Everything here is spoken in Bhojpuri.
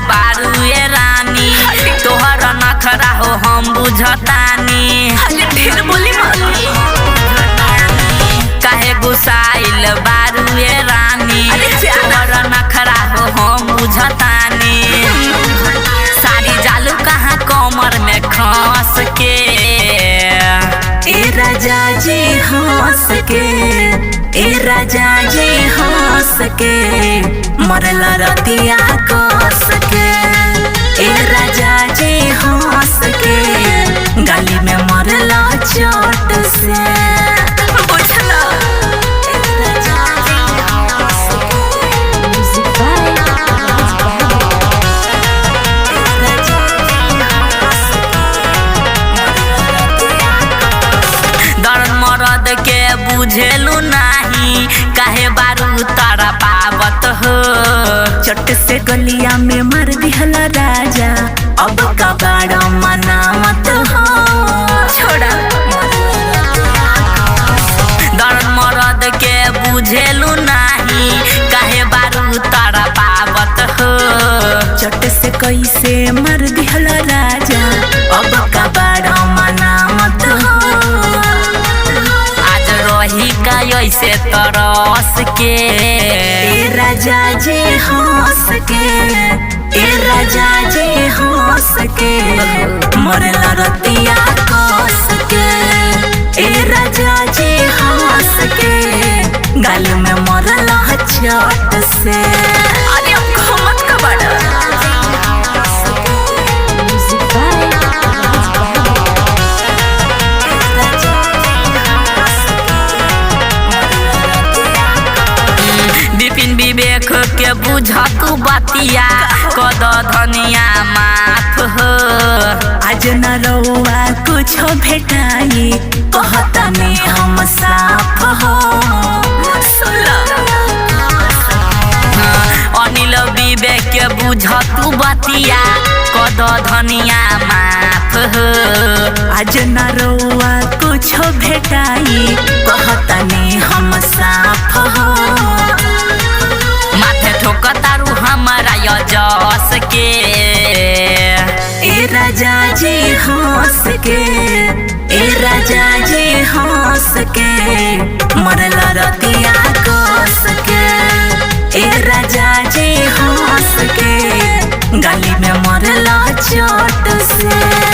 बारू ये रानी तोहर नखरा हो हम बुझतानी ढेर बोली काहे गुसाइल बारू ये रानी तोहर नखरा हो हम बुझतानी साड़ी जालू कहाँ कमर में खस के ए राजा जी हंस के ए राजा जी हंस के मरला रतिया कस के ए राजा जी हंस के गाली में मरला चोट से बुझला ए राजा जी हंस के दर्द मरद के बुझेलू नाही काहे बारू तारा पावत हो चट से गलिया में मार दिहला राजा अब का बड़ा मनावत हो छोड़ा दर्द मरद के बुझेलू नाही काहे बारू तारा पावत हो चट से कैसे मार दिहला राजा अब का बड़ा मनावत हो आज रही का ऐसे तरस के ए राजा जी हंस के ए राजा जी हंस के मरला रतिया कस के ए राजा जी हंस के गाल में मरला चोट से अरे मत का बड़ा विपिन विवेक के बुझतु बतिया कद धनिया माफ हो आज न रउआ कुछ भेटाई कहता में हम साफ हो अनिल विवेक के बुझतु बतिया कद धनिया माफ हो आज न रउआ कुछ भेटाई कहता में हम साफ हो माथे ठोकतारू हमारा यजस के ए राजा जी हंस के ए राजा जी हंस के मरला रतिया कस के ए राजा जी हंस के गाली में मरला चोट से।